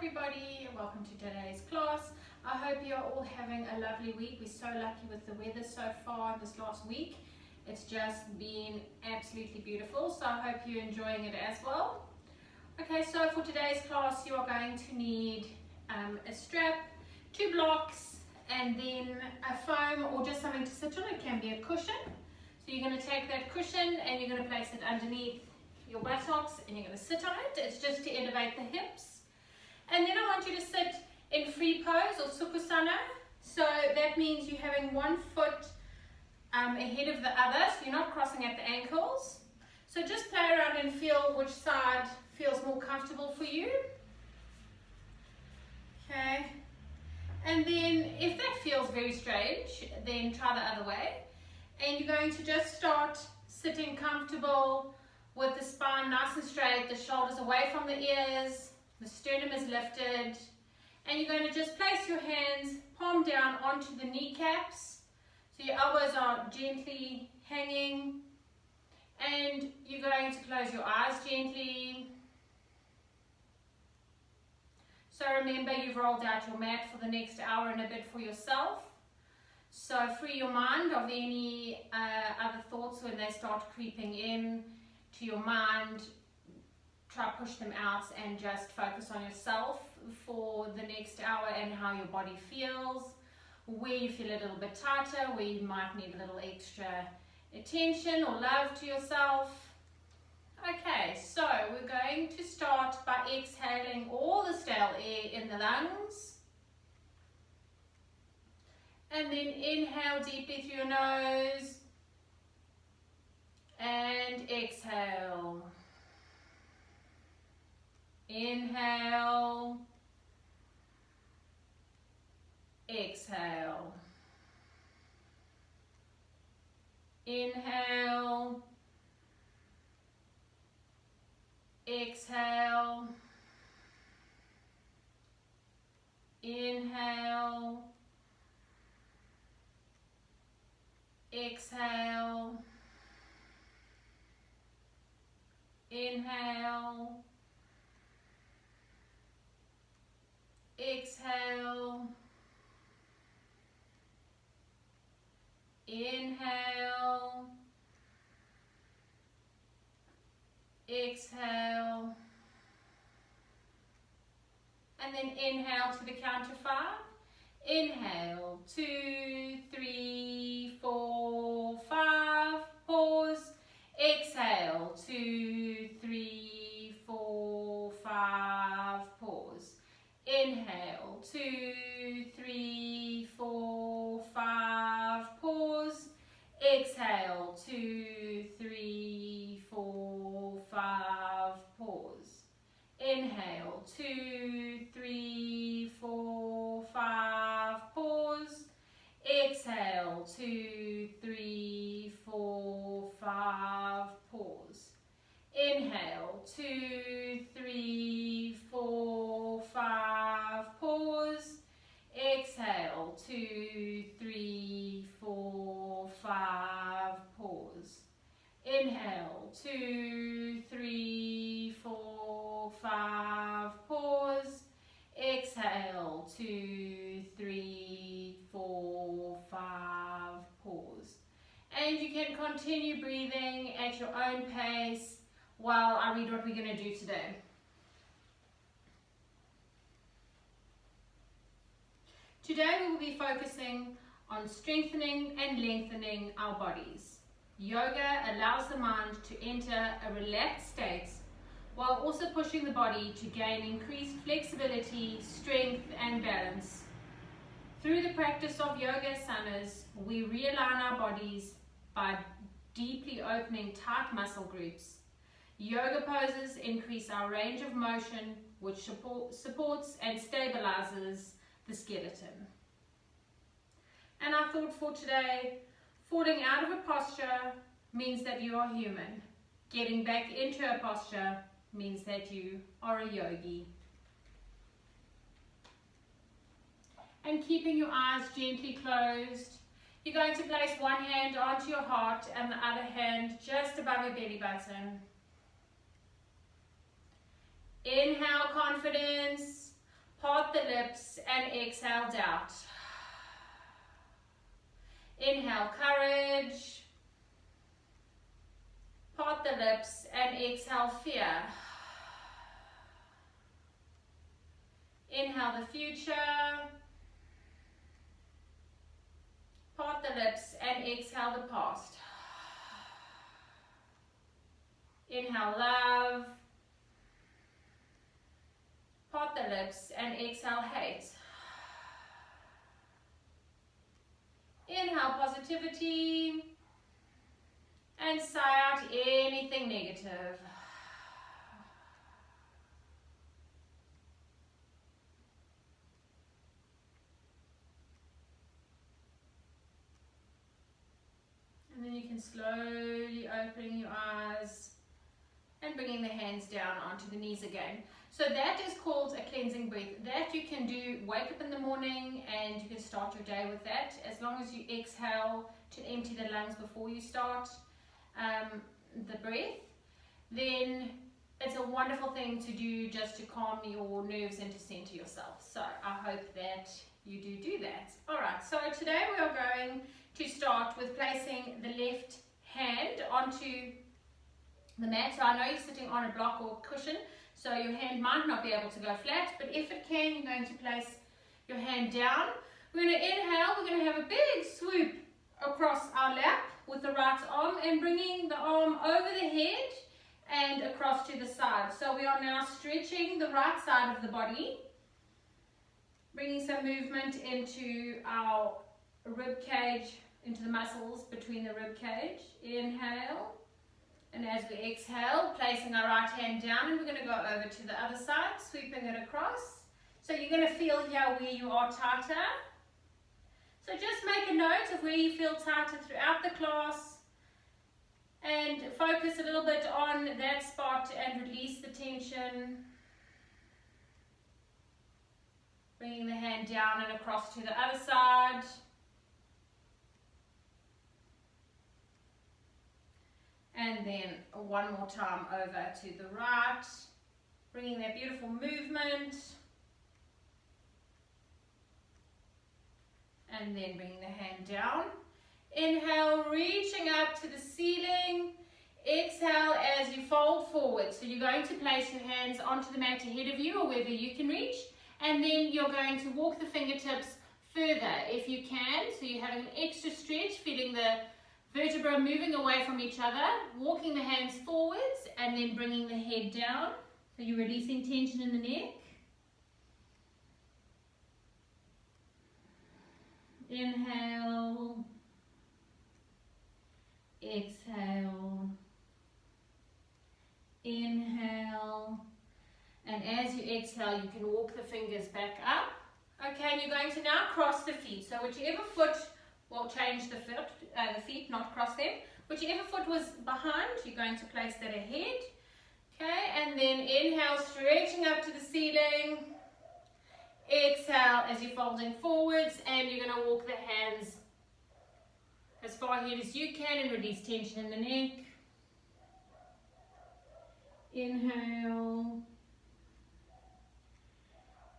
everybody, and welcome to today's class. I hope you're all having a lovely week. We're so lucky with the weather so far this last week. It's just been absolutely beautiful, so I hope you're enjoying it as well. Okay, so for today's class you are going to need a strap, 2 blocks, and then a foam or just something to sit on. It can be a cushion. So you're going to take that cushion and you're going to place it underneath your buttocks and you're going to sit on it. It's just to elevate the hips. And then I want you to sit in free pose or sukhasana. So that means you're having one foot ahead of the other, so you're not crossing at the ankles. So just play around and feel which side feels more comfortable for you. Okay. And then if that feels very strange, then try the other way. And you're going to just start sitting comfortable with the spine nice and straight, the shoulders away from the ears, the sternum is lifted, and you're going to just place your hands palm down onto the kneecaps. So your elbows are gently hanging, and you're going to close your eyes gently. So remember, you've rolled out your mat for the next hour and a bit for yourself. So free your mind of any other thoughts when they start creeping in to your mind. Try to push them out and just focus on yourself for the next hour and how your body feels, where you feel a little bit tighter, where you might need a little extra attention or love to yourself. Okay, so we're going to start by exhaling all the stale air in the lungs. And then inhale deeply through your nose and exhale. Inhale, exhale, inhale, exhale, inhale, exhale, inhale, exhale, inhale, exhale, and then inhale to the count of 5. Inhale, 2, 3, 4, 5, pause. Exhale, 2, 3, 4, 5, pause. Inhale, 2, 3, 4, 5, pause. Exhale, 2, 3, 4, 5, pause. Inhale, 2, 3, 4, 5, pause. Exhale, 2, 3, 4, 5, pause. Inhale, 2, 3, 4, 5, pause. Exhale, 2, 3, 4, 5, pause. Inhale, 2, 3, 4, 5, pause. Exhale, 2, 3, 4, 5, pause. And you can continue breathing at your own pace while I read what we're going to do today. Today we will be focusing on strengthening and lengthening our bodies. Yoga allows the mind to enter a relaxed state while also pushing the body to gain increased flexibility, strength and balance. Through the practice of yoga asanas, we realign our bodies by deeply opening tight muscle groups. Yoga poses increase our range of motion, which supports and stabilizes the skeleton. And I thought for today, falling out of a posture means that you are human. Getting back into a posture means that you are a yogi. And keeping your eyes gently closed, you're going to place one hand onto your heart and the other hand just above your belly button. Inhale confidence, Part the lips and exhale, doubt. Inhale, courage. Part the lips and exhale, fear. Inhale, the future. Part the lips and exhale, the past. Inhale, love. Part the lips and exhale, hate. Inhale, positivity. And sigh out anything negative. And then you can slowly open your eyes and bringing the hands down onto the knees again. So that is called a cleansing breath. That you can do, wake up in the morning and you can start your day with that. As long as you exhale to empty the lungs before you start the breath, then it's a wonderful thing to do just to calm your nerves and to center yourself. So I hope that you do that. Alright, so today we are going to start with placing the left hand onto the mat. So I know you're sitting on a block or cushion, so your hand might not be able to go flat, but if it can, you're going to place your hand down. We're going to inhale, we're going to have a big swoop across our lap with the right arm and bringing the arm over the head and across to the side. So we are now stretching the right side of the body, bringing some movement into our rib cage, into the muscles between the rib cage. Inhale. And as we exhale, placing our right hand down, and we're going to go over to the other side, sweeping it across. So you're going to feel here where you are tighter. So just make a note of where you feel tighter throughout the class and focus a little bit on that spot and release the tension. Bringing the hand down and across to the other side. And then one more time over to the right, bringing that beautiful movement. And then bringing the hand down. Inhale, reaching up to the ceiling. Exhale as you fold forward. So you're going to place your hands onto the mat ahead of you or wherever you can reach. And then you're going to walk the fingertips further if you can. So you're having an extra stretch, feeling the vertebrae moving away from each other, walking the hands forwards and then bringing the head down. So you're releasing tension in the neck. Inhale. Exhale. Inhale. And as you exhale, you can walk the fingers back up. Okay, and you're going to now cross the feet. So whichever foot will change the feet, not cross them. Whichever foot was behind, you're going to place that ahead. Okay, and then inhale, stretching up to the ceiling. Exhale as you're folding forwards, and you're going to walk the hands as far ahead as you can and release tension in the neck. Inhale.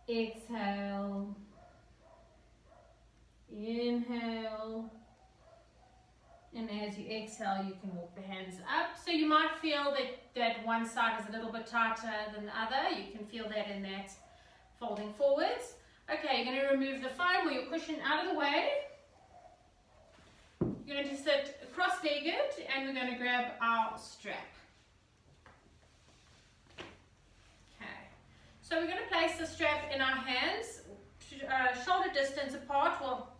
Exhale. Inhale. And as you exhale, you can walk the hands up. So you might feel that one side is a little bit tighter than the other. You can feel that in that folding forwards. Okay, you're going to remove the foam or your cushion out of the way. You're going to sit cross-legged and we're going to grab our strap. Okay, so we're going to place the strap in our hands, shoulder distance apart, well,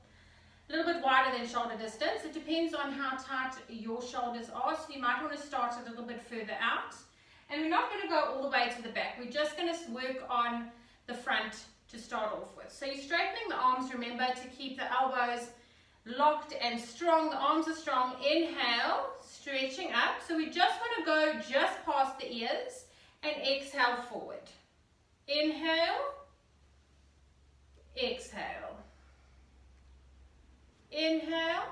a little bit wider than shoulder distance. It depends on how tight your shoulders are, so you might want to start a little bit further out. And we're not going to go all the way to the back. We're just going to work on the front to start off with. So you're straightening the arms, remember to keep the elbows locked and strong. The arms are strong. Inhale, stretching up. So we just want to go just past the ears and exhale forward. Inhale, exhale. Inhale,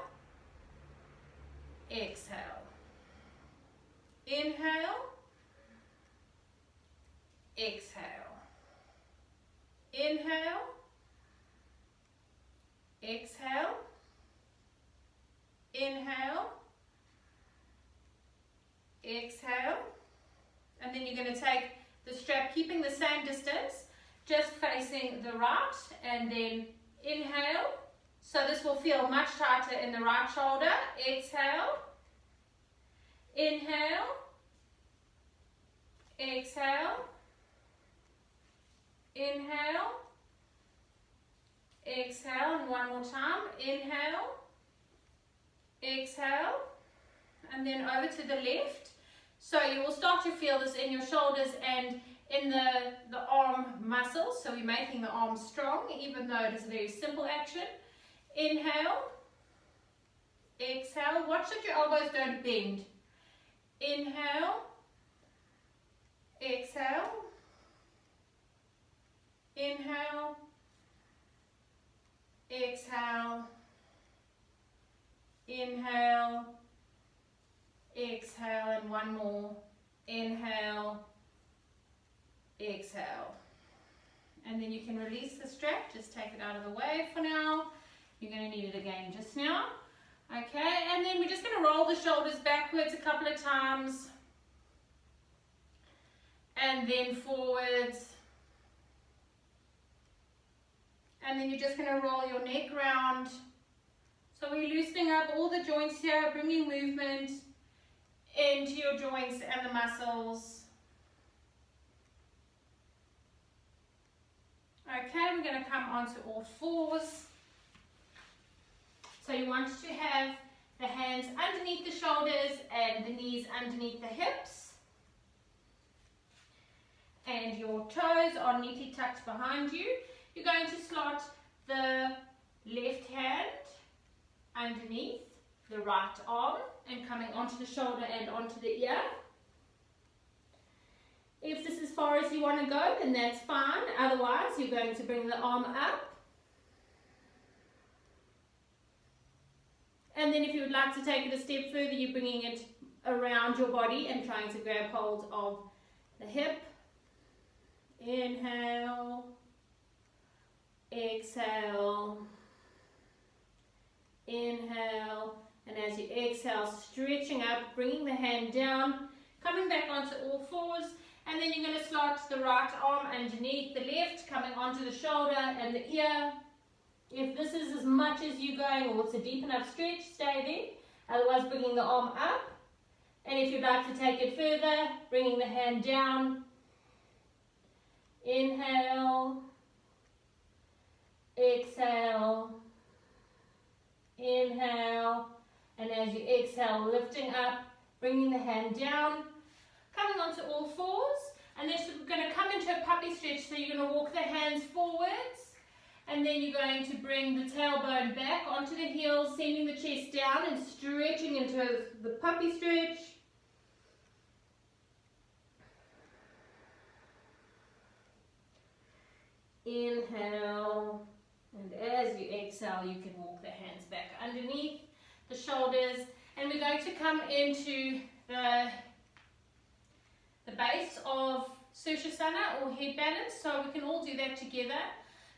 exhale. Inhale, exhale. Inhale, exhale, inhale, exhale, and then you're going to take the strap, keeping the same distance, just facing the right, and then inhale. So this will feel much tighter in the right shoulder. Exhale, inhale, exhale, inhale, exhale, and one more time. Inhale, exhale, and then over to the left. So you will start to feel this in your shoulders and in the arm muscles. So we're making the arm strong, even though it is a very simple action. Inhale, exhale. Watch that your elbows don't bend. Inhale, exhale, inhale, exhale, inhale, exhale, and one more. Inhale, exhale. And then you can release the strap, just take it out of the way for now. You're going to need it again just now. Okay, and then we're just going to roll the shoulders backwards a couple of times. And then forwards. And then you're just going to roll your neck round. So we're loosening up all the joints here, bringing movement into your joints and the muscles. Okay, we're going to come onto all fours. So you want to have the hands underneath the shoulders and the knees underneath the hips. And your toes are neatly tucked behind you. You're going to slot the left hand underneath the right arm and coming onto the shoulder and onto the ear. If this is as far as you want to go, then that's fine. Otherwise, you're going to bring the arm up. And then if you would like to take it a step further, you're bringing it around your body and trying to grab hold of the hip. Inhale, exhale, inhale, and as you exhale, stretching up, bringing the hand down, coming back onto all fours, and then you're going to slot the right arm underneath the left, coming onto the shoulder and the ear. If this is as much as you're going, or it's a deep enough stretch, stay there. Otherwise, bringing the arm up. And if you'd like to take it further, bringing the hand down. Inhale, exhale, inhale, and as you exhale, lifting up, bringing the hand down, coming onto all fours, and then we're going to come into a puppy stretch. So you're going to walk the hands forwards, and then you're going to bring the tailbone back onto the heels, sending the chest down and stretching into the puppy stretch. Inhale, and as you exhale, you can walk the hands back underneath the shoulders, and we're going to come into the base of Sirsasana or head balance, so we can all do that together.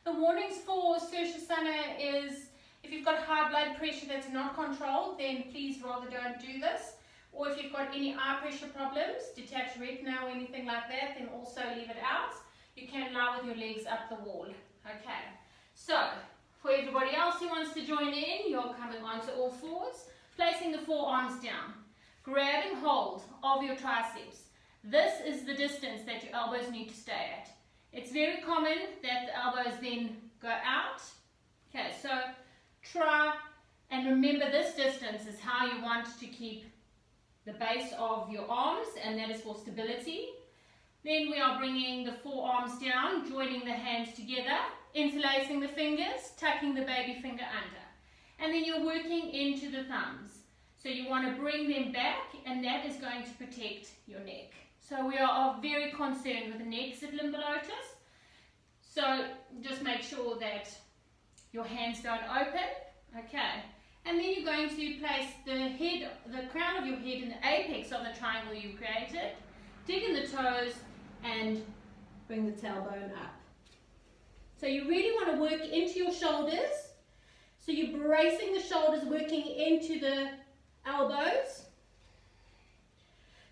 The warnings for Sirsasana is if you've got high blood pressure that's not controlled, then please rather don't do this. Or if you've got any eye pressure problems, detached retina or anything like that, then also leave it out. You can lie with your legs up the wall. Okay, so for everybody else who wants to join in, you're coming onto all fours, placing the forearms down, grabbing hold of your triceps. This is the distance that your elbows need to stay at. It's very common that the elbows then go out. Okay, so try and remember this distance is how you want to keep the base of your arms, and that is for stability. Then we are bringing the forearms down, joining the hands together, interlacing the fingers, tucking the baby finger under. And then you're working into the thumbs. So you want to bring them back, and that is going to protect your neck. So we are very concerned with the neck lumbalgitis. So just make sure that your hands don't open. Okay. And then you're going to place the crown of your head in the apex of the triangle you created. Dig in the toes and bring the tailbone up. So you really want to work into your shoulders. So you're bracing the shoulders, working into the elbows.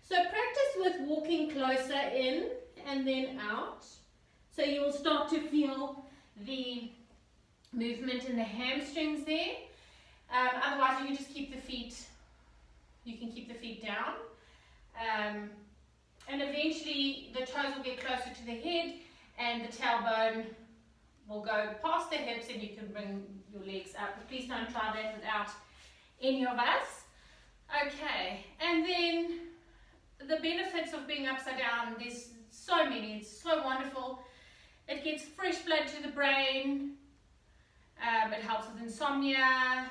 So practice with walking closer in and then out. So you will start to feel the movement in the hamstrings there. Otherwise you can just keep the feet, down. And eventually the toes will get closer to the head and the tailbone will go past the hips and you can bring your legs up. But please don't try that without any of us. Okay, and then the benefits of being upside down, there's so many. It's so wonderful. It gets fresh blood to the brain. It helps with insomnia,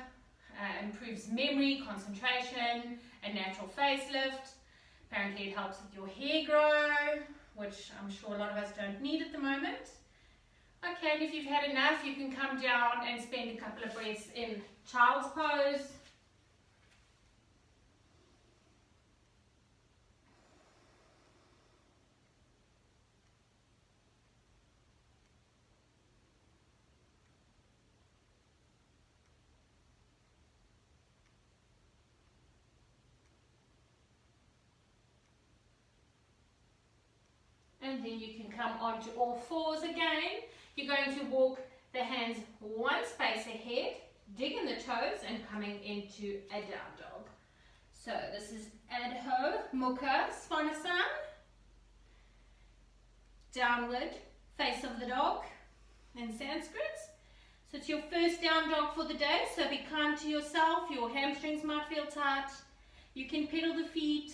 improves memory, concentration, a natural facelift. Apparently it helps with your hair grow, which I'm sure a lot of us don't need at the moment. Okay, and if you've had enough, you can come down and spend a couple of breaths in child's pose. And then you can come onto all fours again. You're going to walk the hands one space ahead, digging the toes and coming into a down dog. So this is Adho Mukha Svanasana. Downward face of the dog in Sanskrit. So it's your first down dog for the day, so be kind to yourself. Your hamstrings might feel tight. You can pedal the feet.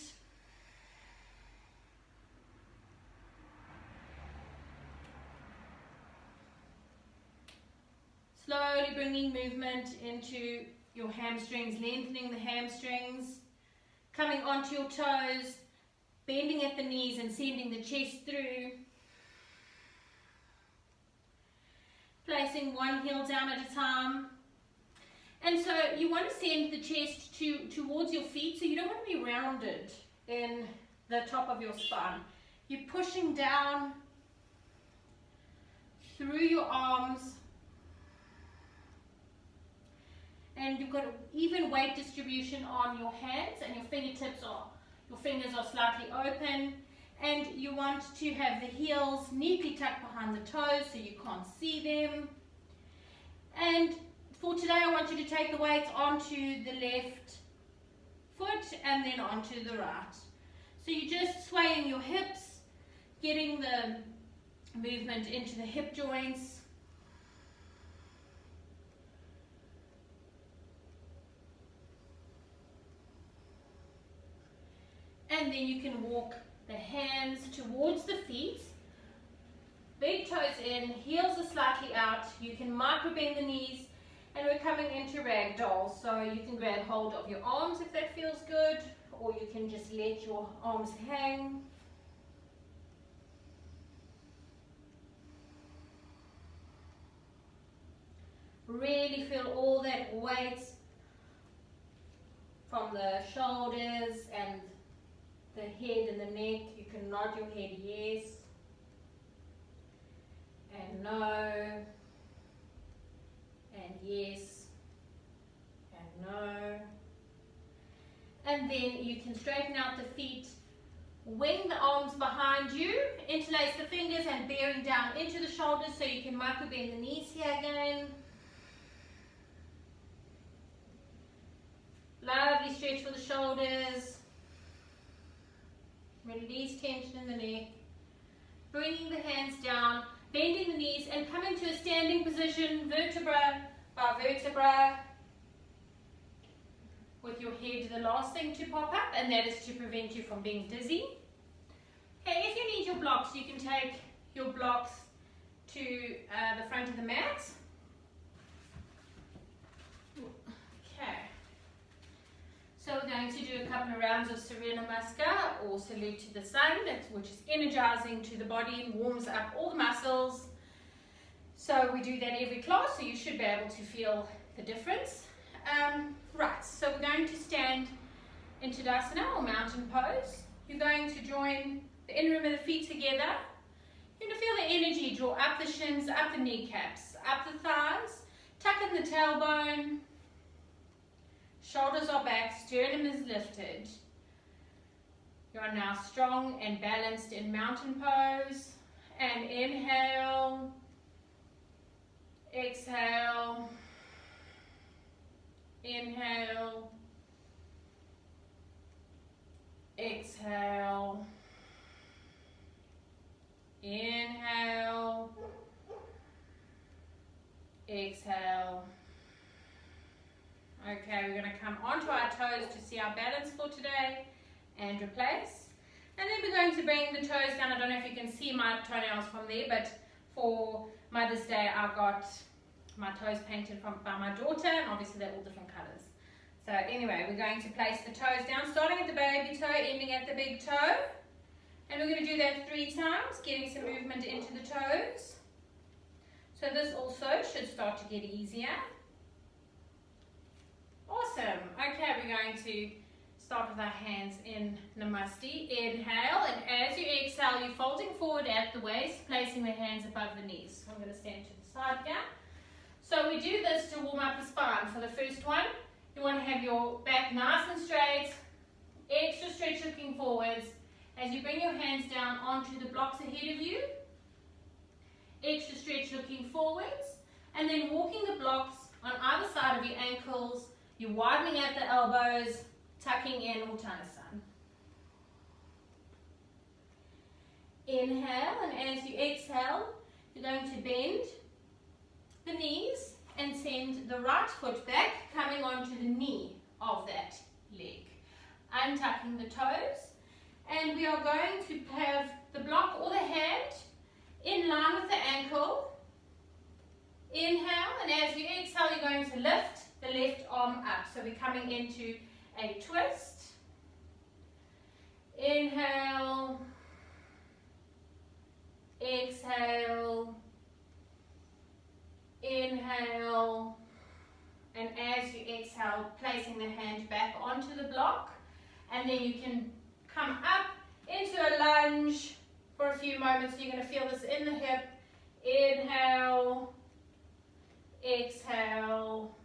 Slowly bringing movement into your hamstrings, lengthening the hamstrings, coming onto your toes, bending at the knees and sending the chest through. Placing one heel down at a time. And so you want to send the chest towards your feet, so you don't want to be rounded in the top of your spine. You're pushing down through your arms. And you've got even weight distribution on your hands, and your fingers are slightly open. And you want to have the heels neatly tucked behind the toes so you can't see them. And for today I want you to take the weight onto the left foot and then onto the right. So you're just swaying your hips, getting the movement into the hip joints. And then you can walk the hands towards the feet, big toes in, heels are slightly out. You can micro bend the knees, and we're coming into ragdoll. So you can grab hold of your arms if that feels good, or you can just let your arms hang. Really feel all that weight from the shoulders and the head and the neck. You can nod your head yes and no and yes and no. And then you can straighten out the feet, wing the arms behind you, interlace the fingers and bearing down into the shoulders, so you can micro bend the knees here again. Lovely stretch for the shoulders. Release tension in the neck. Bringing the hands down, bending the knees and coming to a standing position, vertebra by vertebra, with your head the last thing to pop up, and that is to prevent you from being dizzy. Okay, if you need your blocks, you can take your blocks to the front of the mat. Okay. So we're going to do a couple of rounds of Surya Namaskar or Salute to the Sun, which is energizing to the body, warms up all the muscles. So we do that every class, so you should be able to feel the difference. Right, so we're going to stand in Tadasana or mountain pose. You're going to join the inner rim of the feet together. You're going to feel the energy draw up the shins, up the kneecaps, up the thighs, tuck in the tailbone, shoulders are back, sternum is lifted. You are now strong and balanced in mountain pose. And inhale, exhale, inhale, exhale, inhale, exhale. Okay, we're going to come onto our toes to see our balance for today and replace. And then we're going to bring the toes down. I don't know if you can see my toenails from there, but for Mother's Day I got my toes painted by my daughter, and obviously they're all different colours. So anyway, we're going to place the toes down, starting at the baby toe, ending at the big toe. And we're going to do that 3 times, getting some movement into the toes. So this also should start to get easier. Awesome. Okay, we're going to start with our hands in Namaste. Inhale, and as you exhale, you're folding forward at the waist, placing the hands above the knees. So I'm going to stand to the side here. So we do this to warm up the spine. For the first one, you want to have your back nice and straight, extra stretch looking forwards. As you bring your hands down onto the blocks ahead of you, extra stretch looking forwards, and then walking the blocks on either side of your ankles. You're widening at the elbows, tucking in Uttanasana. Inhale, and as you exhale, you're going to bend the knees and send the right foot back, coming onto the knee of that leg. Untucking the toes, and we are going to have the block or the hand in line with the ankle. Inhale, and as you exhale, you're going to lift the left arm up. So we're coming into a twist. Inhale, exhale, inhale, and as you exhale, placing the hand back onto the block, and then you can come up into a lunge for a few moments. So you're going to feel this in the hip. Inhale, exhale,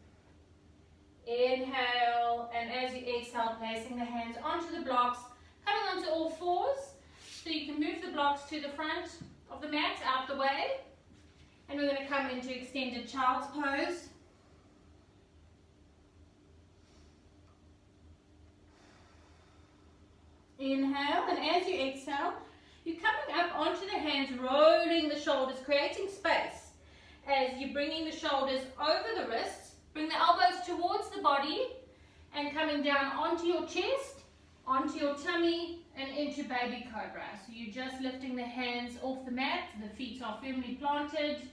inhale, and as you exhale, placing the hands onto the blocks, coming onto all fours, so you can move the blocks to the front of the mat, out the way, and we're going to come into extended child's pose. Inhale, and as you exhale, you're coming up onto the hands, rolling the shoulders, creating space. As you're bringing the shoulders over the wrists, bring the elbows towards the body and coming down onto your chest, onto your tummy, and into baby cobra. So you're just lifting the hands off the mat, the feet are firmly planted.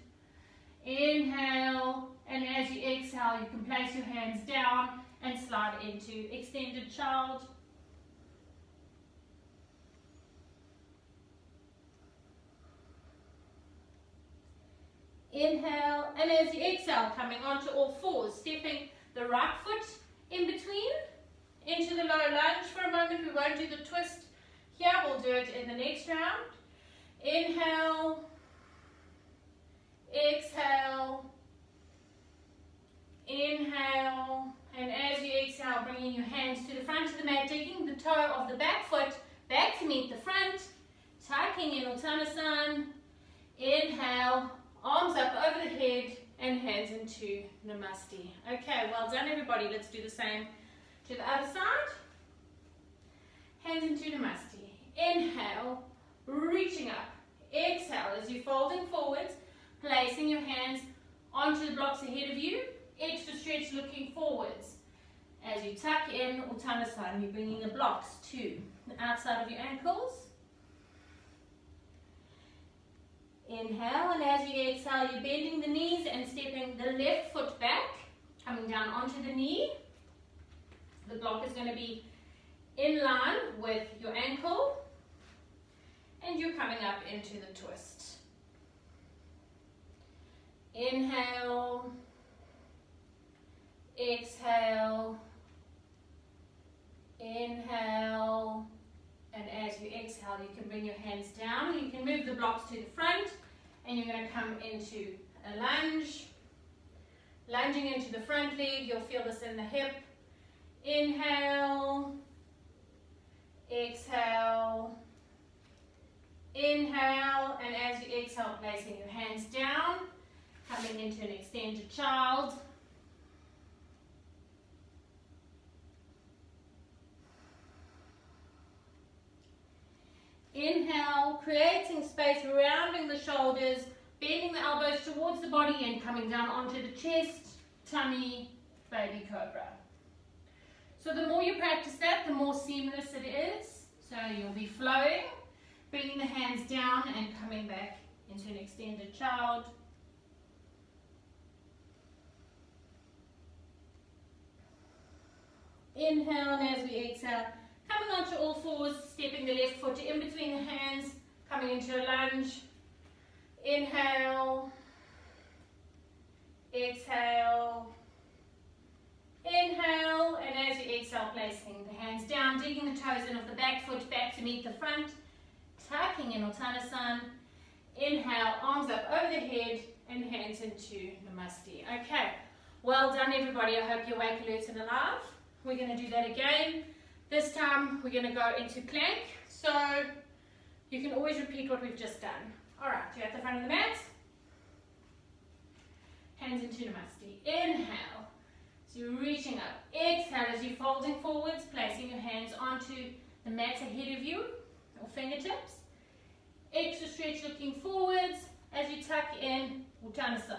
Inhale, and as you exhale, you can place your hands down and slide into extended child. Inhale, and as you exhale, coming onto all fours, stepping the right foot in between into the low lunge for a moment. We won't do the twist here, we'll do it in the next round. Inhale, exhale, inhale, and as you exhale, bringing your hands to the front of the mat, taking the toe of the back foot back to meet the front, tucking in Uttanasana. Inhale, arms up over the head and hands into Namaste. Okay, well done everybody. Let's do the same to the other side. Hands into Namaste. Inhale, reaching up. Exhale as you're folding forwards, placing your hands onto the blocks ahead of you. Extra stretch looking forwards. As you tuck in Uttanasana, you're bringing the blocks to the outside of your ankles. Inhale, and as you exhale, you're bending the knees and stepping the left foot back, coming down onto the knee. The block is going to be in line with your ankle, and you're coming up into the twist. Inhale, exhale, inhale, and as you exhale, you can bring your hands down. You can move the blocks to the front, and you're going to come into a lunge. Lunging into the front leg, you'll feel this in the hip. Inhale, exhale, inhale, and as you exhale, placing your hands down, coming into an extended child. Inhale, creating space, rounding the shoulders, bending the elbows towards the body and coming down onto the chest, tummy, baby cobra. So the more you practice that, the more seamless it is. So you'll be flowing, bringing the hands down and coming back into an extended child. Inhale, and as we exhale, coming onto all fours, stepping the left foot in between the hands, coming into a lunge. Inhale, exhale, inhale, and as you exhale, placing the hands down, digging the toes in of the back foot back to meet the front, tucking in Uttanasana. Inhale, arms up over the head and hands into Namaste. Okay, well done everybody. I hope you're awake, alert and alive. We're going to do that again. This time we're going to go into plank, so you can always repeat what we've just done. Alright, you're at the front of the mat. Hands into Namaste. Inhale. So you're reaching up. Exhale as you're folding forwards, placing your hands onto the mat ahead of you, or fingertips. Extra stretch looking forwards as you tuck in Uttanasana.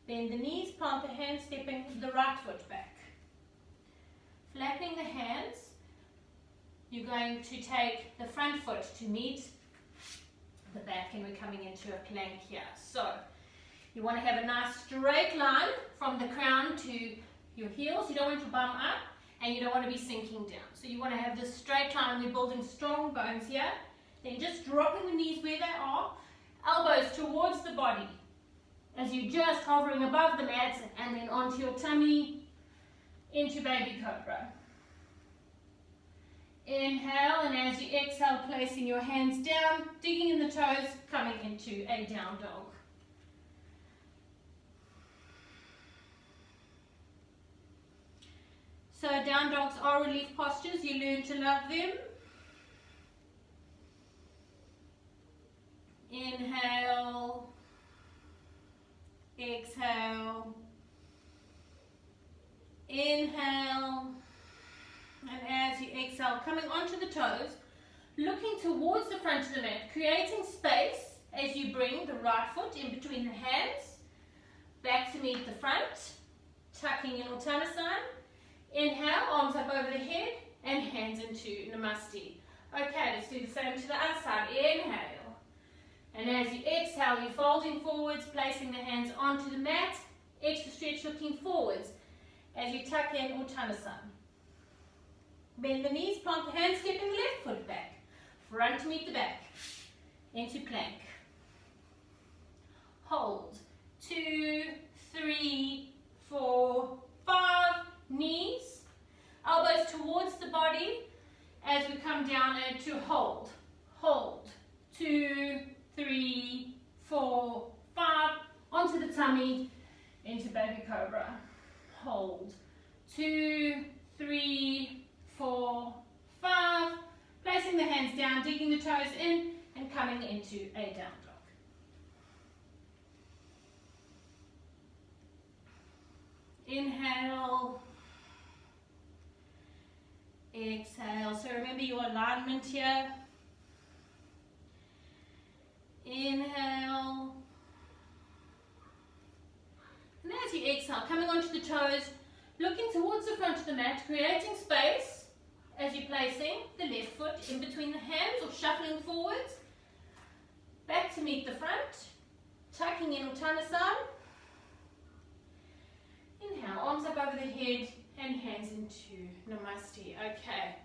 Bend the knees, plant the hands, stepping the right foot back. Flattening the hands. You're going to take the front foot to meet the back, and we're coming into a plank here. So you want to have a nice straight line from the crown to your heels. You don't want to bum up, and you don't want to be sinking down. So you want to have this straight line. We're building strong bones here. Then just dropping the knees where they are, elbows towards the body as you're just hovering above the mat, and then onto your tummy, into baby cobra. Inhale, and as you exhale, placing your hands down, digging in the toes, coming into a down dog. So down dogs are relief postures. You learn to love them. Inhale, exhale, inhale. And as you exhale, coming onto the toes, looking towards the front of the mat, creating space as you bring the right foot in between the hands, back to meet the front, tucking in Uttanasana. Inhale, arms up over the head, and hands into Namaste. Okay, let's do the same to the other side. Inhale. And as you exhale, you're folding forwards, placing the hands onto the mat, extra stretch looking forwards as you tuck in Uttanasana. Bend the knees, plant the hands, stepping the left foot back. Front to meet the back. Into plank. Hold. 2, 3, 4, 5. Knees. Elbows towards the body as we come down and to hold. Hold. 2, 3, 4, 5. Onto the tummy. Into baby cobra. Hold. 2, 3, 4, 5, placing the hands down, digging the toes in, and coming into a down dog. Inhale, exhale. So remember your alignment here. Inhale, and as you exhale, coming onto the toes, looking towards the front of the mat, creating space as you're placing the left foot in between the hands or shuffling forwards, back to meet the front, tucking in Uttanasana. Inhale, arms up over the head and hands into Namaste. Okay,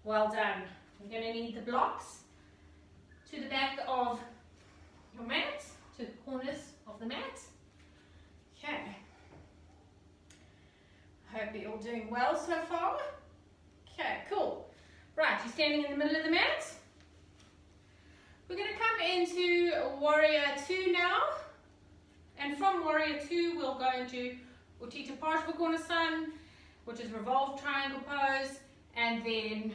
well done. We're going to need the blocks to the back of your mat, to the corners of the mat. Okay. I hope you're all doing well so far. you're standing in the middle of the mat. We're going to come into Warrior 2 now. And from Warrior 2, we'll go into Uttita Parsvakonasana, which is revolved triangle pose, and then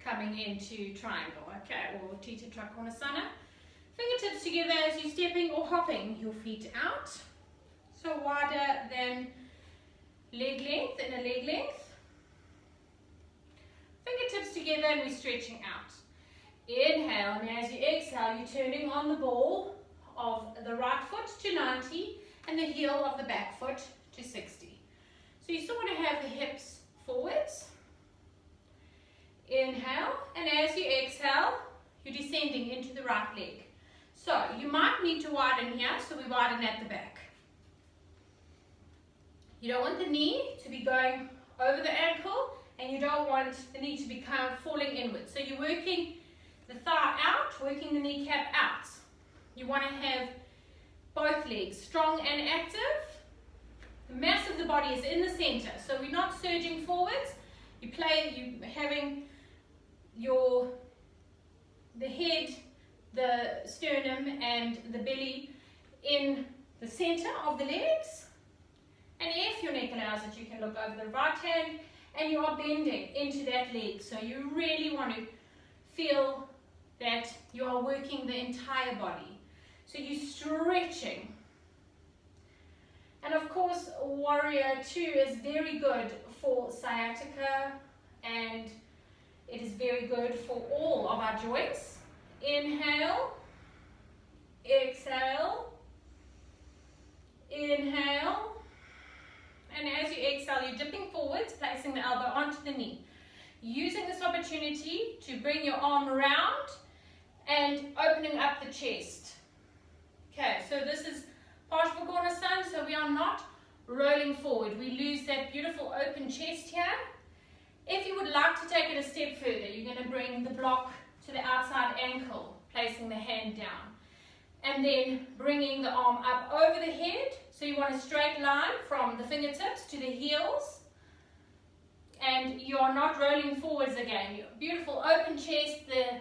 coming into triangle, okay, or Uttita Trikonasana. Fingertips together as you're stepping or hopping your feet out. So wider than leg length, inner leg length. Fingertips together and we're stretching out. Inhale, and as you exhale, you're turning on the ball of the right foot to 90 and the heel of the back foot to 60. So you still want to have the hips forwards. Inhale, and as you exhale, you're descending into the right leg. So you might need to widen here, so we widen at the back. You don't want the knee to be going over the ankle, and you don't want the knee to be kind of falling inwards. So you're working the thigh out, working the kneecap out. You want to have both legs strong and active. The mass of the body is in the center, so we're not surging forwards. You're having the head, the sternum, and the belly in the center of the legs. And if your neck allows it, you can look over the right hand and you are bending into that leg. So you really want to feel that you are working the entire body. So you're stretching. And of course, Warrior 2 is very good for sciatica, and it is very good for all of our joints. Inhale, exhale, inhale. And as you exhale, you're dipping forwards, placing the elbow onto the knee. Using this opportunity to bring your arm around and opening up the chest. Okay, so this is Parsvakonasana, so we are not rolling forward. We lose that beautiful open chest here. If you would like to take it a step further, you're going to bring the block to the outside ankle, placing the hand down. And then bringing the arm up over the head. So you want a straight line from the fingertips to the heels. And you are not rolling forwards again. Your beautiful open chest, the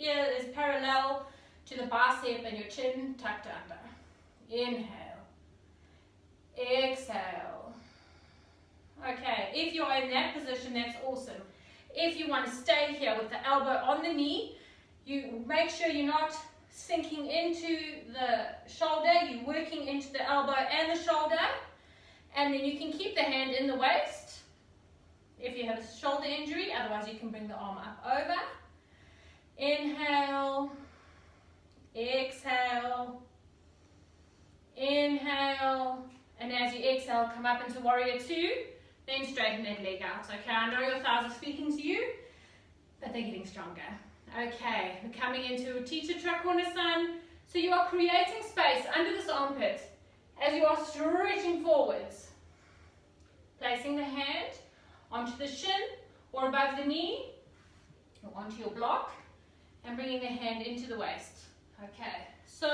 ear is parallel to the bicep and your chin tucked under. Inhale. Exhale. Okay, if you're in that position, that's awesome. If you want to stay here with the elbow on the knee, you make sure you're not sinking into the shoulder, you're working into the elbow and the shoulder, and then you can keep the hand in the waist if you have a shoulder injury, otherwise you can bring the arm up over. Inhale, exhale, inhale, and as you exhale, come up into Warrior 2, then straighten that leg out. Okay, I know your thighs are speaking to you, but they're getting stronger. Okay, we're coming into Uttita Trikonasana. So you are creating space under this armpit as you are stretching forwards. Placing the hand onto the shin or above the knee or onto your block and bringing the hand into the waist. Okay, so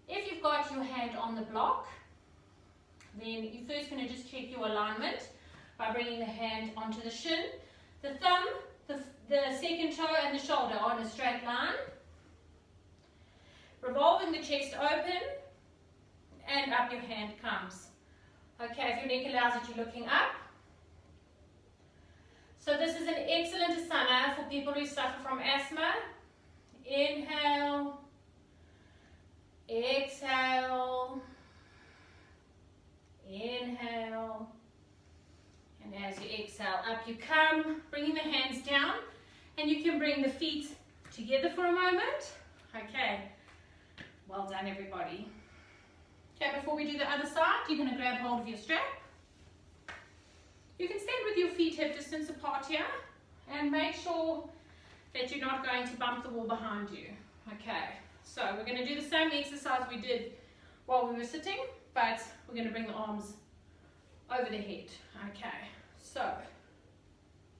if you've got your hand on the block, then you're first going to just check your alignment by bringing the hand onto the shin. The thumb, the second toe and the shoulder are in a straight line. Revolving the chest open and up your hand comes. Okay, if your neck allows it, you're looking up. So this is an excellent asana for people who suffer from asthma. Inhale, exhale, inhale. And as you exhale, up you come, bringing the hands down, and you can bring the feet together for a moment. Okay, well done everybody. Okay, before we do the other side, you're going to grab hold of your strap. You can stand with your feet hip distance apart here, and make sure that you're not going to bump the wall behind you. Okay, so we're going to do the same exercise we did while we were sitting, but we're going to bring the arms over the head. Okay, so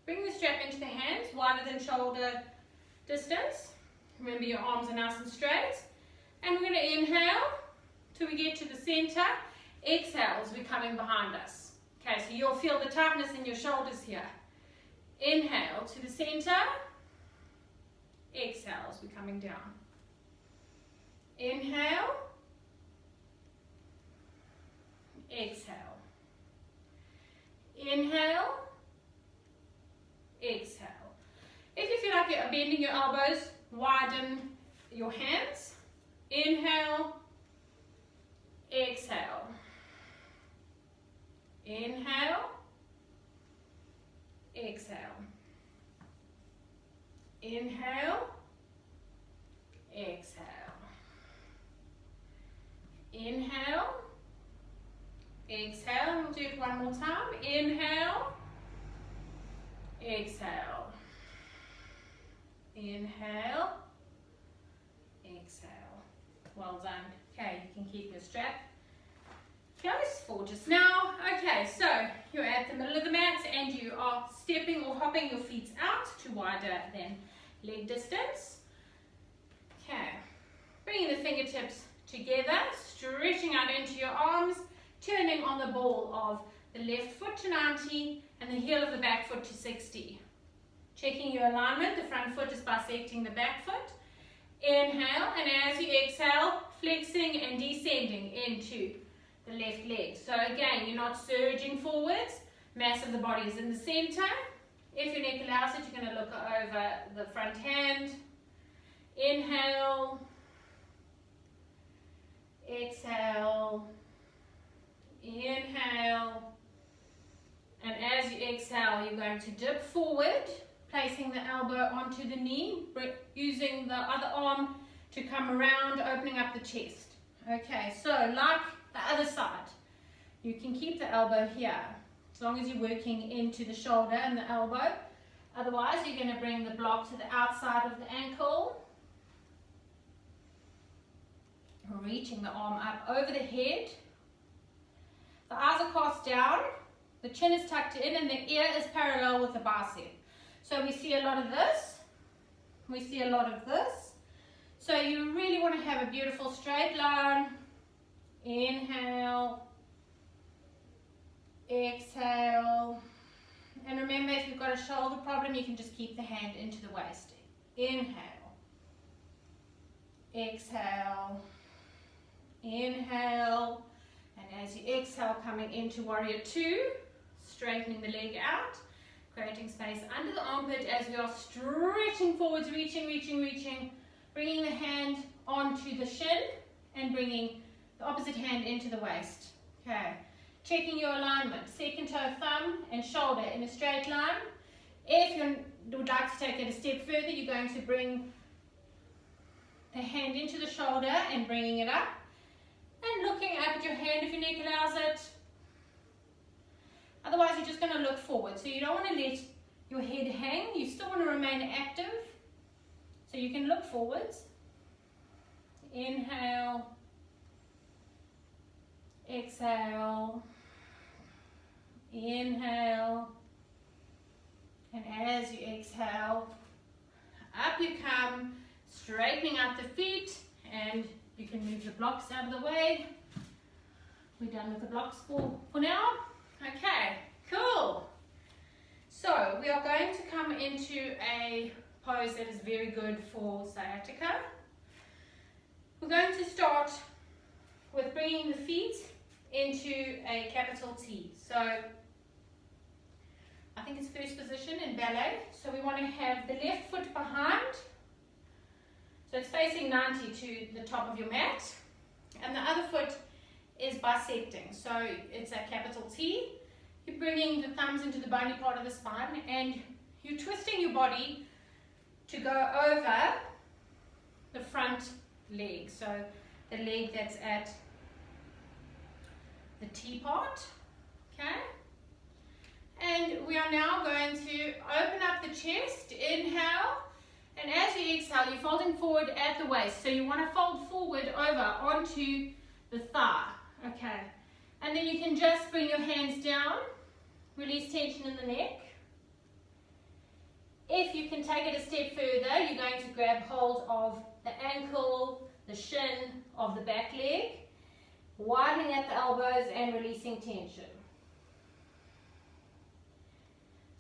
bring the strap into the hands, wider than shoulder distance. Remember your arms are nice and straight. And we're going to inhale till we get to the center. Exhale as we're coming behind us. Okay, so you'll feel the tightness in your shoulders here. Inhale to the center. Exhale as we're coming down. Inhale. Exhale. Inhale. Exhale. If you feel like you're bending your elbows, widen your hands. Inhale. Exhale. Inhale. Exhale. Inhale. Exhale. Inhale. Exhale. We'll do it one more time. Inhale. Exhale. Inhale. Exhale. Well done. Okay, you can keep your strap close for just now. Okay, so you're at the middle of the mat and you are stepping or hopping your feet out to wider than leg distance. Okay, bringing the fingertips together, stretching out into your arms, turning on the ball of the left foot to 90 and the heel of the back foot to 60. Checking your alignment, the front foot is bisecting the back foot. Inhale, and as you exhale, flexing and descending into the left leg. So again, you're not surging forwards, mass of the body is in the center. If your neck allows it, you're going to look over the front hand. Inhale, exhale, inhale, and as you exhale, you're going to dip forward, placing the elbow onto the knee, using the other arm to come around, opening up the chest. Okay, so like the other side, you can keep the elbow here, as long as you're working into the shoulder and the elbow. Otherwise, you're going to bring the block to the outside of the ankle, reaching the arm up over the head. The eyes are cast down, the chin is tucked in, and the ear is parallel with the bicep. So we see a lot of this, we see a lot of this. So you really want to have a beautiful straight line. Inhale, exhale, and remember, if you've got a shoulder problem, you can just keep the hand into the waist. Inhale, exhale, inhale, and as you exhale, coming into warrior two, straightening the leg out, creating space under the armpit as we are stretching forwards, reaching, bringing the hand onto the shin and bringing the opposite hand into the waist. Okay, checking your alignment, second toe, thumb and shoulder in a straight line. If you would like to take it a step further, you're going to bring the hand into the shoulder and bringing it up and looking up at your hand if your neck allows it. Otherwise, you're just going to look forward. So you don't want to let your head hang. You still want to remain active. So you can look forwards. Inhale. Exhale. Inhale. And as you exhale, up you come, straightening out the feet, and you can move the blocks out of the way. We're done with the blocks for now. Okay, cool. So we are going to come into a pose that is very good for sciatica. We're going to start with bringing the feet into a capital T. So I think it's first position in ballet. So we want to have the left foot behind. So it's facing 90 to the top of your mat. And the other foot is bisecting. So it's a capital T. You're bringing the thumbs into the bony part of the spine and you're twisting your body to go over the front leg. So the leg that's at the T part. Okay? And we are now going to open up the chest. Inhale. And as you exhale, you're folding forward at the waist. So you want to fold forward over onto the thigh. Okay. And then you can just bring your hands down. Release tension in the neck. If you can take it a step further, you're going to grab hold of the ankle, the shin of the back leg, widening at the elbows and releasing tension.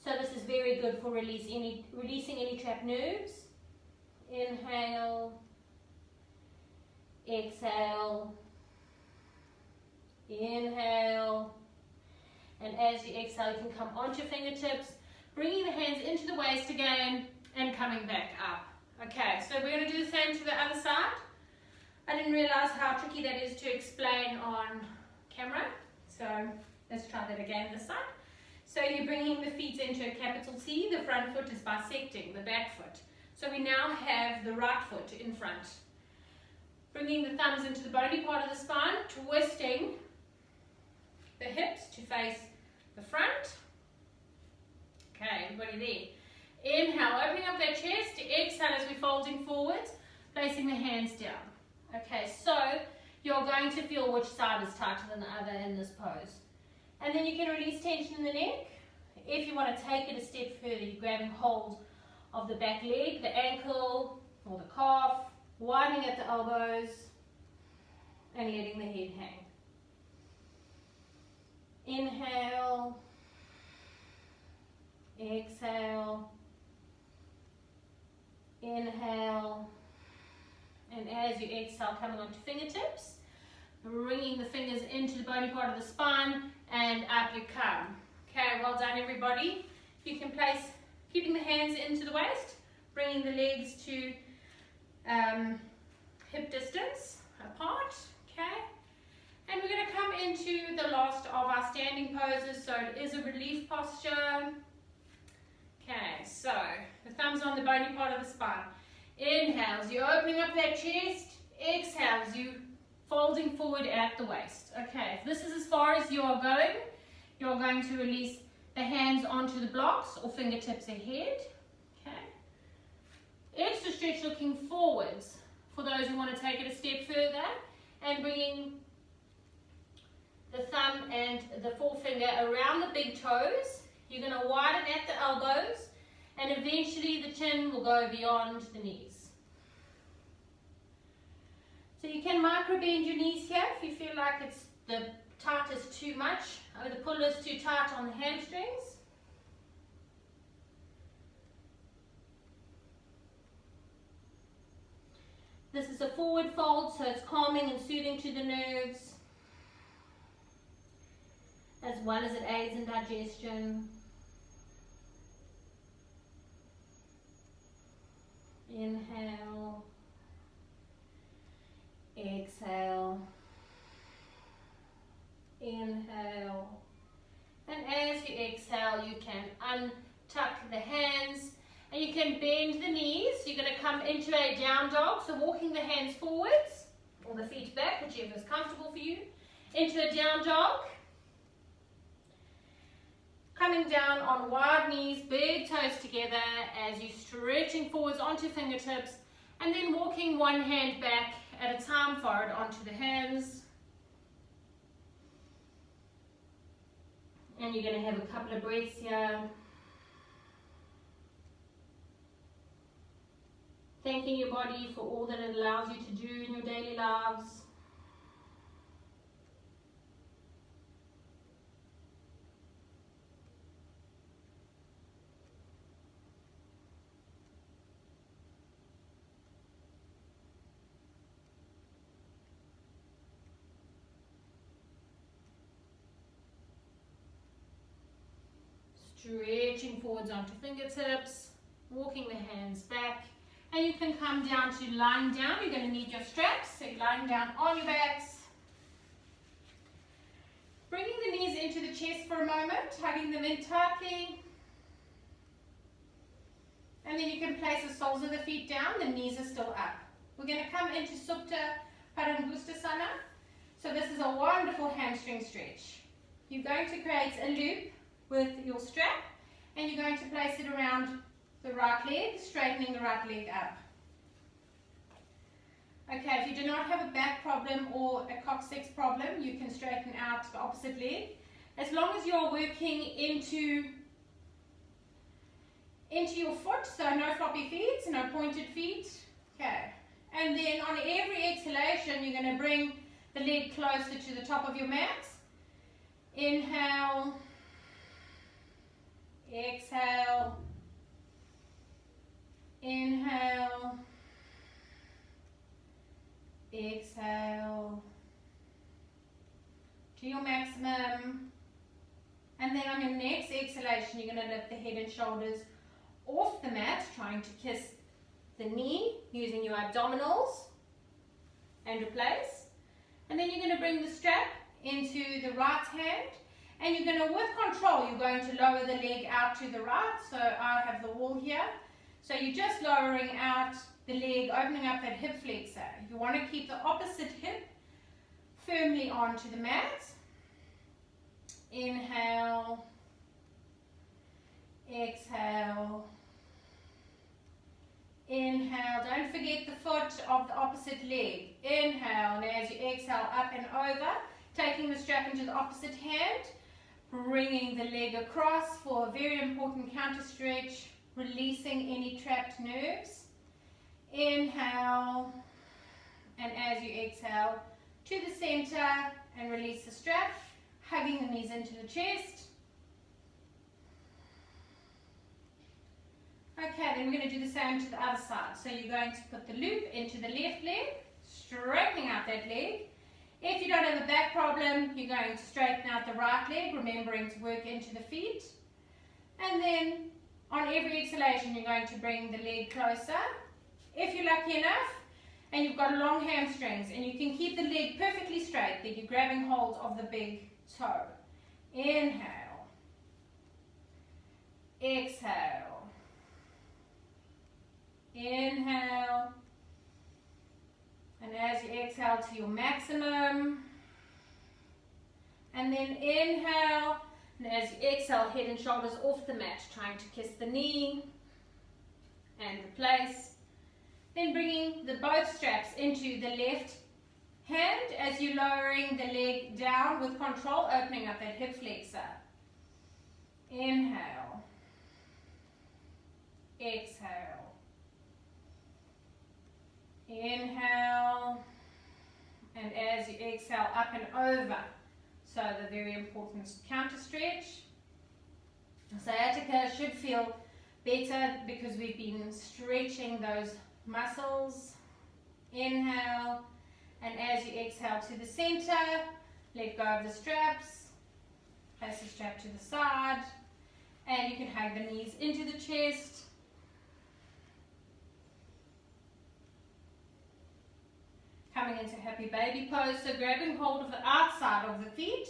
So this is very good for releasing any trapped nerves. Inhale, exhale, inhale, and as you exhale you can come onto your fingertips, bringing the hands into the waist again and coming back up. Okay, so we're going to do the same to the other side. I didn't realize how tricky that is to explain on camera, so let's try that again this side. So you're bringing the feet into a capital T, the front foot is bisecting the back foot. So we now have the right foot in front. Bringing the thumbs into the bony part of the spine, twisting the hips to face the front. Okay, everybody there. Inhale, opening up that chest. Exhale as we're folding forwards, placing the hands down. Okay, so you're going to feel which side is tighter than the other in this pose. And then you can release tension in the neck. If you want to take it a step further, you're grabbing hold of the back leg, the ankle or the calf, widening at the elbows and letting the head hang. Inhale, exhale, inhale, and as you exhale, coming onto fingertips, bringing the fingers into the bony part of the spine and up you come. Okay, well done everybody. You can place, keeping the hands into the waist, bringing the legs to hip distance apart, okay? And we're going to come into the last of our standing poses, so it is a relief posture. Okay, so the thumbs on the bony part of the spine. Inhale as you're opening up that chest, exhale as you folding forward at the waist. Okay, if this is as far as you're going to release the hands onto the blocks or fingertips ahead. Okay, extra stretch looking forwards for those who want to take it a step further, and bringing the thumb and the forefinger around the big toes. You're going to widen at the elbows and eventually the chin will go beyond the knees. So you can micro bend your knees here if you feel like it's the tight is too much or the pull is too tight on the hamstrings. This is a forward fold, so it's calming and soothing to the nerves, as well as it aids in digestion. Inhale, exhale, inhale, and as you exhale you can untuck the hands and you can bend the knees. You're going to come into a down dog, so walking the hands forwards or the feet back, whichever is comfortable for you, into a down dog. Coming down on wide knees, big toes together as you're stretching forwards onto fingertips, and then walking one hand back at a time forward onto the hands. And you're going to have a couple of breaths here. Thanking your body for all that it allows you to do in your daily lives. Stretching forwards onto fingertips, walking the hands back, and you can come down to lying down. You're going to need your straps, so you're lying down on your backs. Bringing the knees into the chest for a moment, hugging them in tightly. And then you can place the soles of the feet down, the knees are still up. We're going to come into Supta Padangusthasana. So this is a wonderful hamstring stretch. You're going to create a loop with your strap, and you're going to place it around the right leg, straightening the right leg up. Okay, if you do not have a back problem or a coccyx problem, you can straighten out the opposite leg. As long as you're working into your foot, so no floppy feet, no pointed feet. Okay, and then on every exhalation, you're going to bring the leg closer to the top of your mat. Inhale. exhale, inhale, exhale, to your maximum. And then on your next exhalation, you're going to lift the head and shoulders off the mat, trying to kiss the knee using your abdominals and replace. And then you're going to bring the strap into the right hand, and you're going to, with control, you're going to lower the leg out to the right. So I have the wall here. So you're just lowering out the leg, opening up that hip flexor. You want to keep the opposite hip firmly onto the mat. Inhale, exhale, inhale. Don't forget the foot of the opposite leg. Inhale, and as you exhale, up and over, taking the strap into the opposite hand, bringing the leg across for a very important counter stretch, releasing any trapped nerves. Inhale, and as you exhale, to the center and release the strap, hugging the knees into the chest. Okay, then we're going to do the same to the other side. So you're going to put the loop into the left leg, straightening out that leg. If you don't have a back problem, you're going to straighten out the right leg, remembering to work into the feet. And then on every exhalation, you're going to bring the leg closer. If you're lucky enough, and you've got long hamstrings, and you can keep the leg perfectly straight, then you're grabbing hold of the big toe. Inhale, exhale, inhale, and as you exhale to your maximum, and then inhale, and as you exhale, head and shoulders off the mat, trying to kiss the knee and replace. Then bringing the both straps into the left hand as you're lowering the leg down with control, opening up that hip flexor. Inhale, exhale, inhale, and as you exhale, up and over. So the very important counter stretch. Sciatica should feel better because we've been stretching those muscles. Inhale, and as you exhale to the center, let go of the straps, place the strap to the side, and you can hug the knees into the chest. Coming into happy baby pose, so grabbing hold of the outside of the feet,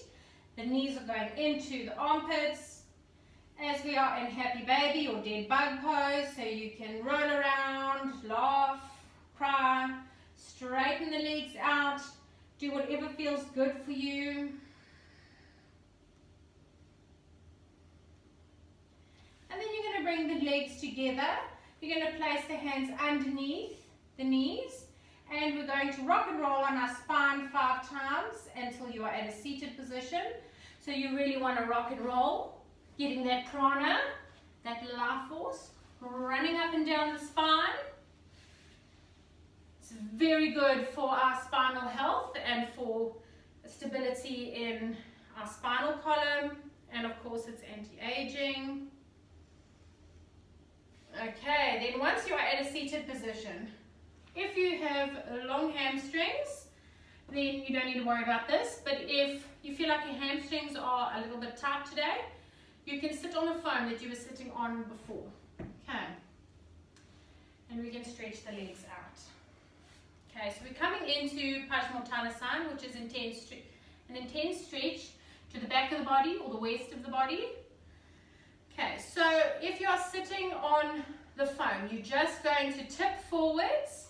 the knees are going into the armpits, as we are in happy baby or dead bug pose, so you can roll around, laugh, cry, straighten the legs out, do whatever feels good for you. And then you're going to bring the legs together. You're going to place the hands underneath the knees, and we're going to rock and roll on our spine 5 times until you are at a seated position. So you really want to rock and roll, getting that prana, that life force, running up and down the spine. It's very good for our spinal health and for stability in our spinal column, and of course it's anti-aging. Okay, then once you are at a seated position, if you have long hamstrings, then you don't need to worry about this, but if you feel like your hamstrings are a little bit tight today, you can sit on the foam that you were sitting on before. Okay, and we can stretch the legs out. Okay, so we're coming into Paschimottanasana, which is an intense stretch to the back of the body or the waist of the body. Okay, so if you are sitting on the foam, you're just going to tip forwards.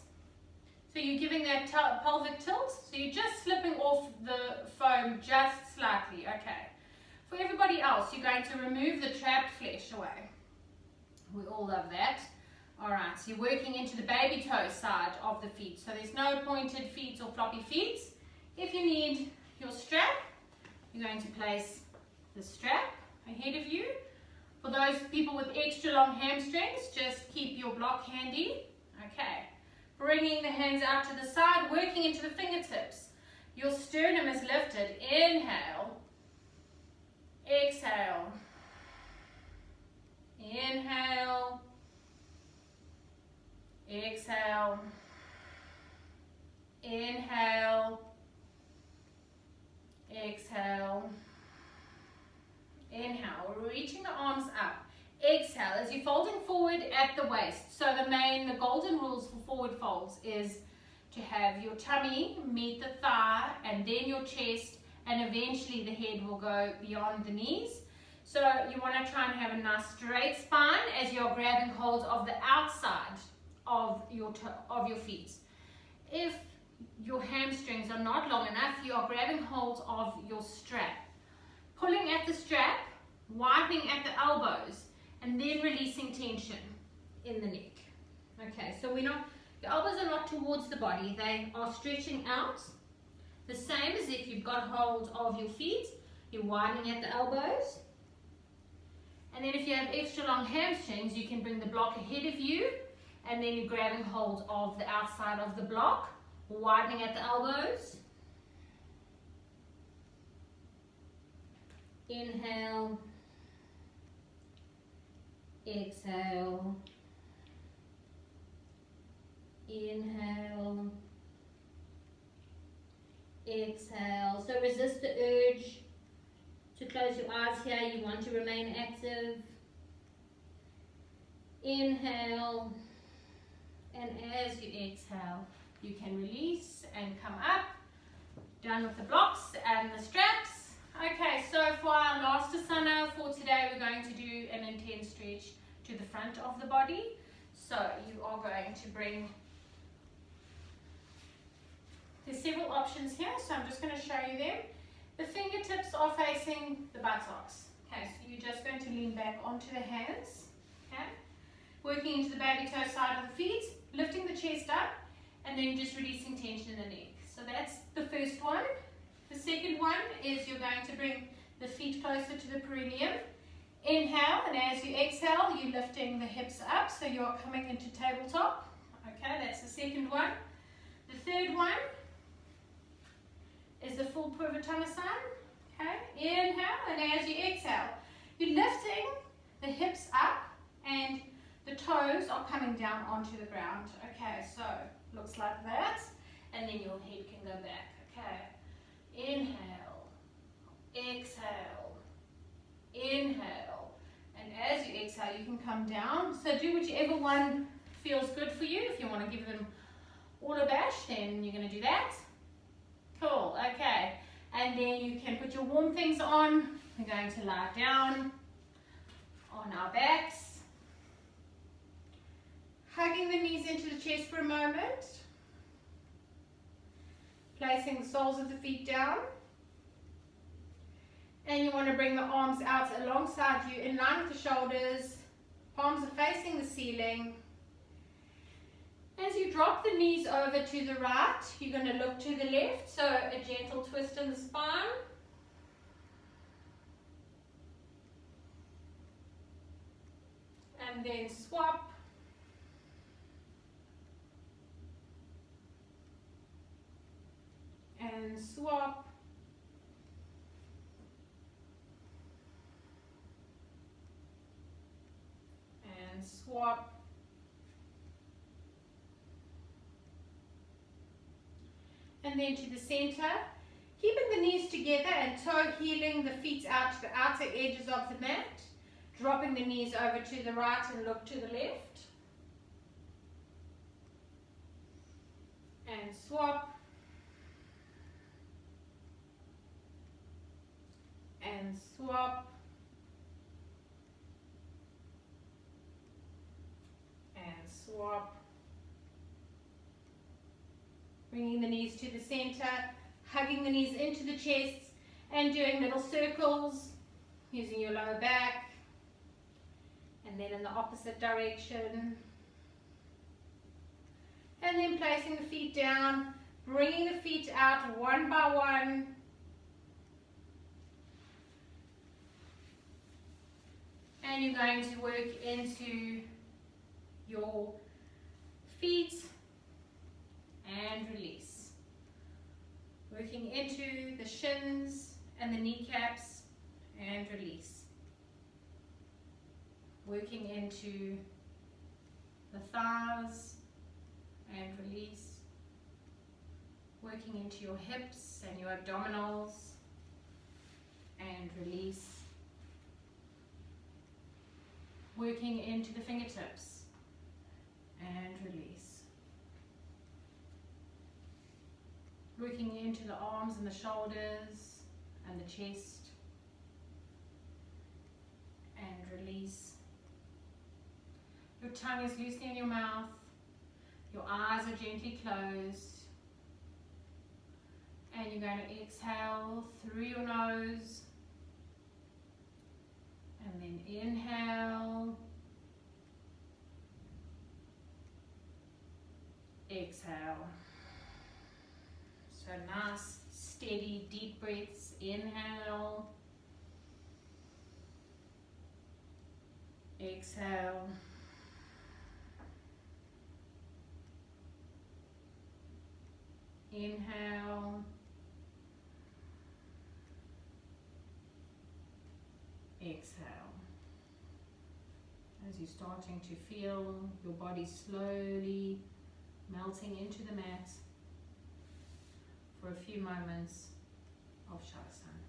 So you're giving that pelvic tilt. So you're just slipping off the foam just slightly. Okay. For everybody else, you're going to remove the trapped flesh away. We all love that. Alright, so you're working into the baby toe side of the feet. So there's no pointed feet or floppy feet. If you need your strap, you're going to place the strap ahead of you. For those people with extra long hamstrings, just keep your block handy. Okay, bringing the hands out to the side, working into the fingertips. Your sternum is lifted. Inhale, exhale, Inhale. Exhale. Inhale. Exhale. Inhale, reaching the arms up. Exhale, as you're folding forward at the waist. So the golden rules for forward folds is to have your tummy meet the thigh and then your chest, and eventually the head will go beyond the knees. So you want to try and have a nice straight spine as you're grabbing hold of the outside of your feet. If your hamstrings are not long enough, you are grabbing hold of your strap, pulling at the strap, widening at the elbows, and then releasing tension in the neck. Okay, so your elbows are not towards the body, they are stretching out. The same as if you've got hold of your feet, you're widening at the elbows. And then if you have extra long hamstrings, you can bring the block ahead of you, and then you're grabbing hold of the outside of the block, widening at the elbows. Inhale. Exhale. Inhale. Exhale. So resist the urge to close your eyes here. You want to remain active. Inhale. And as you exhale, you can release and come up. Done with the blocks and the straps. Okay, so for our last asana for today, we're going to do an intense stretch to the front of the body. So you are going to bring, there's several options here, so I'm just going to show you them. The fingertips are facing the buttocks. Okay, so you're just going to lean back onto the hands. Okay, working into the baby toe side of the feet, lifting the chest up, and then just releasing tension in the neck. So that's the first one. The second one is you're going to bring the feet closer to the perineum. Inhale, and as you exhale, you're lifting the hips up, so you're coming into tabletop. Okay, that's the second one. The third one is the full Purvattanasana. Okay, inhale, and as you exhale, you're lifting the hips up, and the toes are coming down onto the ground. Okay, so looks like that, and then your head can go back. Okay. Inhale, exhale, inhale, and as you exhale you can come down. So do whichever one feels good for you. If you want to give them all a bash, then you're going to do that. Cool, okay, and then you can put your warm things on. We're going to lie down on our backs, hugging the knees into the chest for a moment. Placing the soles of the feet down, and you want to bring the arms out alongside you in line with the shoulders. Palms are facing the ceiling. As you drop the knees over to the right, you're going to look to the left, so a gentle twist in the spine. And then swap. And swap. And swap. And then to the center, keeping the knees together and toe heeling the feet out to the outer edges of the mat, dropping the knees over to the right and look to the left. And swap. And swap, and swap. Bringing the knees to the center, hugging the knees into the chest, and doing little circles using your lower back, and then in the opposite direction. And then placing the feet down, bringing the feet out one by one. And you're going to work into your feet and release. Working into the shins and the kneecaps and release. working into the thighs and release, working into your hips and your abdominals and release, working into the fingertips and release, working into the arms and the shoulders and the chest and release. Your tongue is loosely in your mouth, your eyes are gently closed, and you're going to exhale through your nose, and then inhale, exhale. So nice, steady, deep breaths. Inhale, exhale. Inhale, exhale. As you're starting to feel your body slowly melting into the mat for a few moments of Shavasana.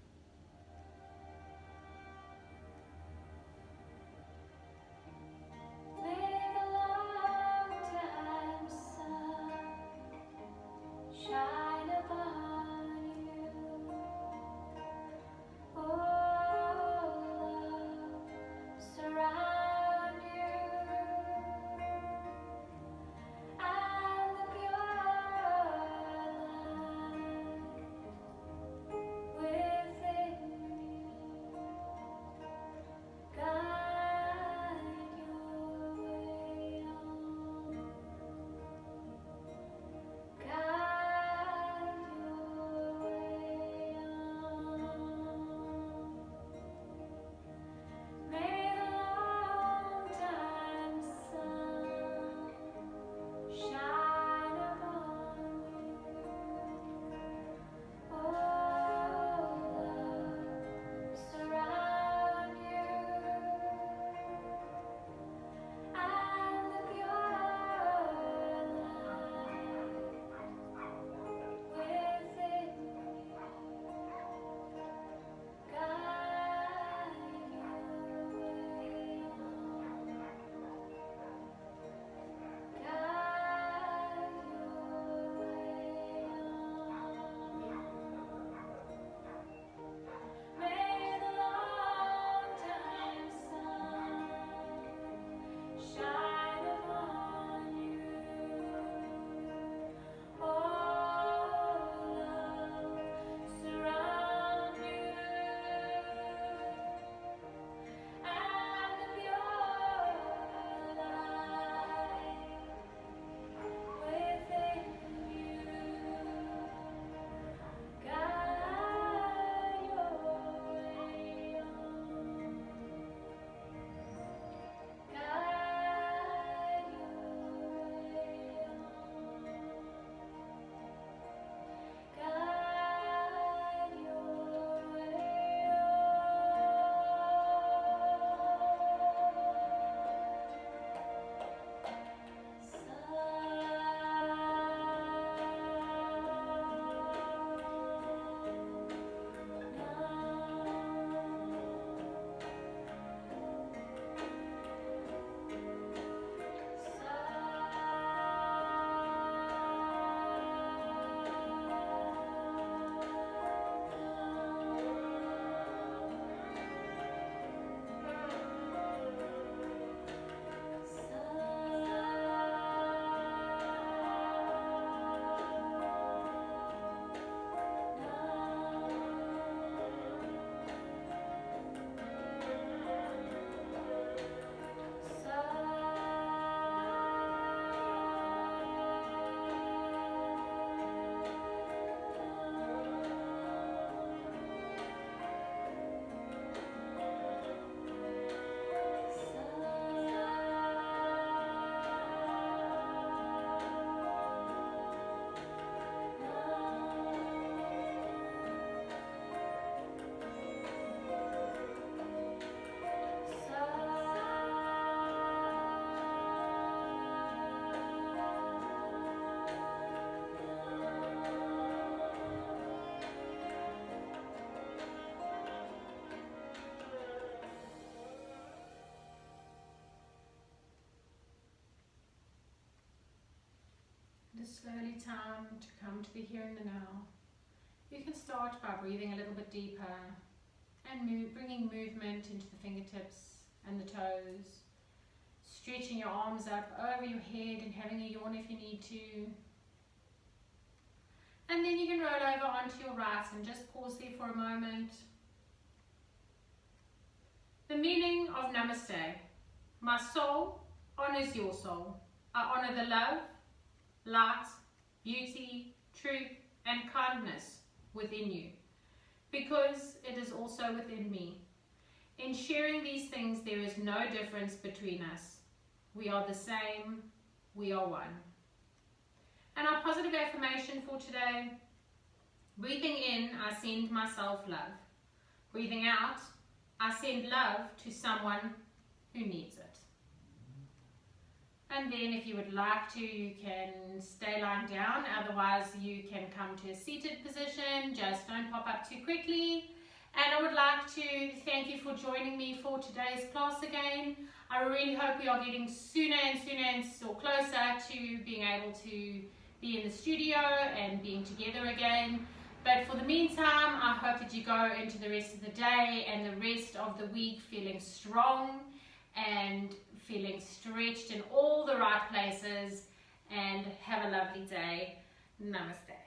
Shine upon you, oh love, surround you, and the pure light within. It is slowly time to come to the here and the now. You can start by breathing a little bit deeper and bringing movement into the fingertips and the toes. Stretching your arms up over your head and having a yawn if you need to. And then you can roll over onto your right and just pause there for a moment. The meaning of Namaste. My soul honors your soul. I honor the love, light, beauty, truth, and kindness within you, because it is also within me. In sharing these things, there is no difference between us. We are the same, we are one. And our positive affirmation for today: breathing in, I send myself love. Breathing out, I send love to someone who needs it. And then if you would like to, you can stay lying down, otherwise you can come to a seated position, just don't pop up too quickly. And I would like to thank you for joining me for today's class again. I really hope we are getting sooner and closer to being able to be in the studio and being together again. But for the meantime, I hope that you go into the rest of the day and the rest of the week feeling strong and feeling stretched in all the right places, and have a lovely day. Namaste.